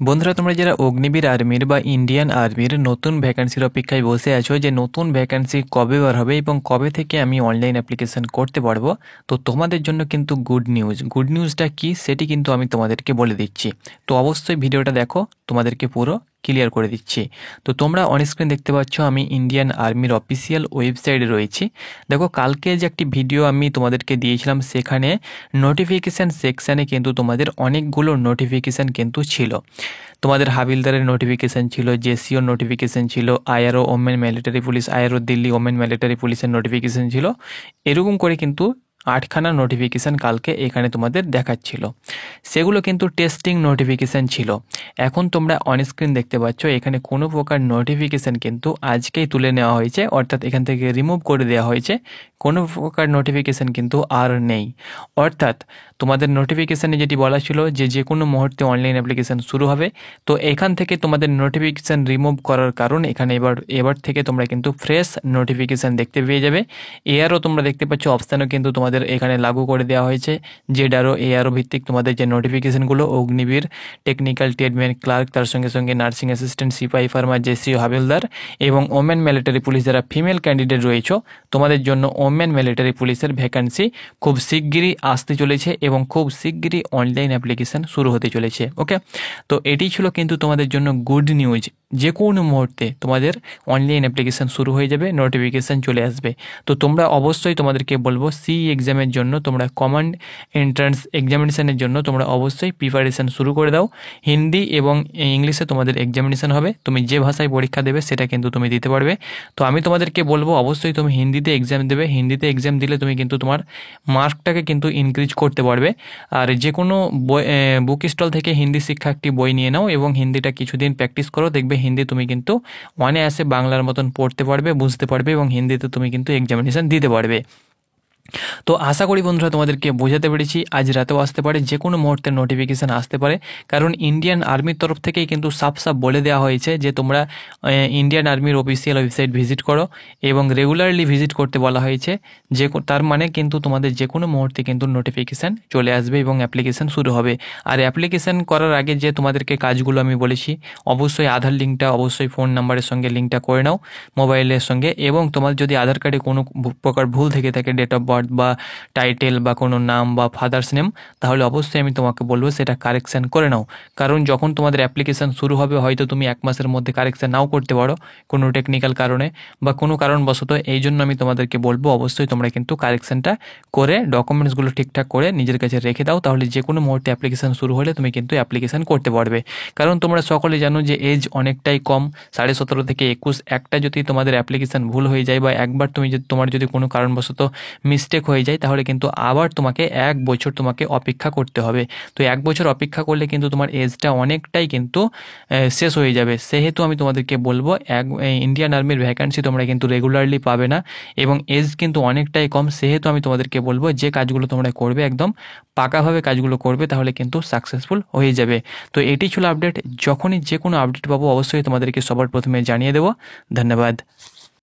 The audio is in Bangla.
বন্ধুরা, তোমরা যারা অগ্নিবীর আর্মির বা ইন্ডিয়ান আর্মির নতুন ভ্যাকান্সির অপেক্ষায় বসে আছো যে নতুন ভ্যাকান্সি কবে বার হবে এবং কবে থেকে আমি অনলাইন অ্যাপ্লিকেশন করতে পারবো, তো তোমাদের জন্য কিন্তু গুড নিউজটা কি সেটি কিন্তু আমি তোমাদেরকে বলে দিচ্ছি। তো অবশ্যই ভিডিওটা দেখো, তোমাদেরকে পুরো ক্লিয়ার করে দিচ্ছি। তো তোমরা অনস্ক্রিন দেখতে পাচ্ছ আমি ইন্ডিয়ান আর্মির অফিসিয়াল ওয়েবসাইটে রয়েছি। দেখো, কালকে যে একটি ভিডিও আমি তোমাদেরকে দিয়েছিলাম সেখানে নোটিফিকেশান সেকশানে কিন্তু তোমাদের অনেকগুলো নোটিফিকেশান কিন্তু ছিল। তোমাদের হাবিলদারের নোটিফিকেশান ছিল, জেসিওর নোটিফিকেশান ছিল, IRO women military police, IRO Delhi women military পুলিশের নোটিফিকেশান ছিল। এরকম করে কিন্তু 8খানা নোটিফিকেশান কালকে এখানে তোমাদের দেখাচ্ছিল। সেগুলো কিন্তু টেস্টিং নোটিফিকেশান ছিল। এখন তোমরা অনস্ক্রিন দেখতে পাচ্ছ এখানে কোনো প্রকার নোটিফিকেশান কিন্তু আজকেই তুলে নেওয়া হয়েছে, অর্থাৎ এখান থেকে রিমুভ করে দেওয়া হয়েছে। কোনো প্রকার নোটিফিকেশান কিন্তু আর নেই। অর্থাৎ তোমাদের নোটিফিকেশানে যেটি বলা ছিল যে কোনো মুহূর্তে অনলাইন অ্যাপ্লিকেশান শুরু হবে, তো এখান থেকে তোমাদের নোটিফিকেশান রিমুভ করার কারণ এখানে এবার থেকে তোমরা কিন্তু ফ্রেশ নোটিফিকেশান দেখতে পেয়ে যাবে। এআরও তোমরা দেখতে পাচ্ছ অপশানও কিন্তু তোমাদের এখানে লাগু করে দেওয়া হয়েছে। জেডআরও এআরও ভিত্তিক তোমাদের যে নোটিফিকেশানগুলো অগ্নিবীর, টেকনিক্যাল ট্রেডম্যান, ক্লার্ক, তার সঙ্গে সঙ্গে নার্সিং অ্যাসিস্ট্যান্ট, সিপাহি ফার্মার, জেসিও, হাবিলদার এবং ওমেন মিলিটারি পুলিশ যারা ফিমেল ক্যান্ডিডেট রয়েছে তোমাদের জন্য ওমেন মিলিটারি পুলিশের ভ্যাকান্সি খুব শিগগিরই আসতে চলেছে এবং খুব শিগগিরই অনলাইন অ্যাপ্লিকেশান শুরু হতে চলেছে। ওকে, তো এটি ছিল কিন্তু তোমাদের জন্য গুড নিউজ। যে কোনো মুহূর্তে তোমাদের অনলাইন অ্যাপ্লিকেশান শুরু হয়ে যাবে, নোটিফিকেশান চলে আসবে। তো তোমরা অবশ্যই তোমাদেরকে বলবো এক্সামের জন্য তোমরা কমান্ড এন্ট্রান্স এক্সামিনেশানের জন্য তোমরা অবশ্যই প্রিপারেশান শুরু করে দাও। হিন্দি এবং ইংলিশে তোমাদের এক্সামিনেশান হবে, তুমি যে ভাষায় পরীক্ষা দেবে সেটা কিন্তু তুমি দিতে পারবে। তো আমি তোমাদেরকে বলবো অবশ্যই তুমি হিন্দিতে এক্সাম দেবে। হিন্দিতে এক্সাম দিলে তুমি কিন্তু তোমার মার্কটাকে কিন্তু ইনক্রিজ করতে পারবে। আর যে কোনো বুক স্টল থেকে হিন্দি শিক্ষা একটি বই নিয়ে নাও এবং হিন্দিটা কিছুদিন প্র্যাকটিস করো, দেখবে হিন্দি তুমি কিন্তু অনায়াসে বাংলার মতন পড়তে পারবে, বুঝতে পারবে এবং হিন্দিতে তুমি কিন্তু এক্সামিনেশান দিতে পারবে। তো আশা করি বন্ধুরা তোমাদেরকে বোঝাতে পেরেছি। আজ রাতেও আসতে পারে, যে কোনো মুহূর্তে নোটিফিকেশান আসতে পারে, কারণ ইন্ডিয়ান আর্মির তরফ থেকেই কিন্তু সাফ বলে দেওয়া হয়েছে যে তোমরা ইন্ডিয়ান আর্মির অফিসিয়াল ওয়েবসাইট ভিজিট করো এবং রেগুলারলি ভিজিট করতে বলা হয়েছে। তার মানে কিন্তু তোমাদের যে কোনো মুহূর্তে কিন্তু নোটিফিকেশান চলে আসবে এবং অ্যাপ্লিকেশান শুরু হবে। আর অ্যাপ্লিকেশান করার আগে যে তোমাদেরকে কাজগুলো আমি বলেছি, অবশ্যই আধার লিঙ্কটা অবশ্যই ফোন নাম্বারের সঙ্গে লিঙ্কটা করে নাও মোবাইলের সঙ্গে, এবং তোমার যদি আধার কার্ডে কোনো প্রকার ভুল থেকে থাকে, ডেট অফ বার্থ বা টাইটেল বা কোনো নাম বা ফাদার্স নেম, তাহলে অবশ্যই আমি তোমাকে বলবো সেটা কারেকশান করে নাও। কারণ যখন তোমাদের অ্যাপ্লিকেশান শুরু হবে হয়তো তুমি 1 মাসের মধ্যে কারেকশান নাও করতে পারো কোনো টেকনিক্যাল কারণে বা কোনো কারণবশত। এই জন্য আমি তোমাদেরকে বলবো অবশ্যই তোমরা কিন্তু কারেকশানটা করে ডকুমেন্টসগুলো ঠিকঠাক করে নিজের কাছে রেখে দাও, তাহলে যে কোনো মুহূর্তে অ্যাপ্লিকেশান শুরু হলে তুমি কিন্তু অ্যাপ্লিকেশান করতে পারবে। কারণ তোমরা সকলে জানো যে এজ অনেকটাই কম, 17.5 থেকে 21। একটা যদি তোমাদের অ্যাপ্লিকেশান ভুল হয়ে যায় বা একবার তোমার যদি কোনো কারণবশত মিস্টেক হয়ে যায়, তাহলে কিন্তু আবার তোমাকে 1 বছর তোমাকে অপেক্ষা করতে হবে। তো 1 বছর অপেক্ষা করলে কিন্তু তোমার এজটা অনেকটাই কিন্তু শেষ হয়ে যাবে। সেহেতু আমি তোমাদেরকে বলবো ইন্ডিয়ান আর্মির ভ্যাকান্সি তোমরা কিন্তু রেগুলারলি পাবে না এবং এজ কিন্তু অনেকটাই কম। সেহেতু আমি তোমাদেরকে বলবো যে কাজগুলো তোমরা করবে একদম পাকাভাবে কাজগুলো করবে, তাহলে কিন্তু সাকসেসফুল হয়ে যাবে। তো এটি ছিল আপডেট। যখনই যে কোনো আপডেট পাবো অবশ্যই তোমাদেরকে সবার প্রথমে জানিয়ে দেবো। ধন্যবাদ।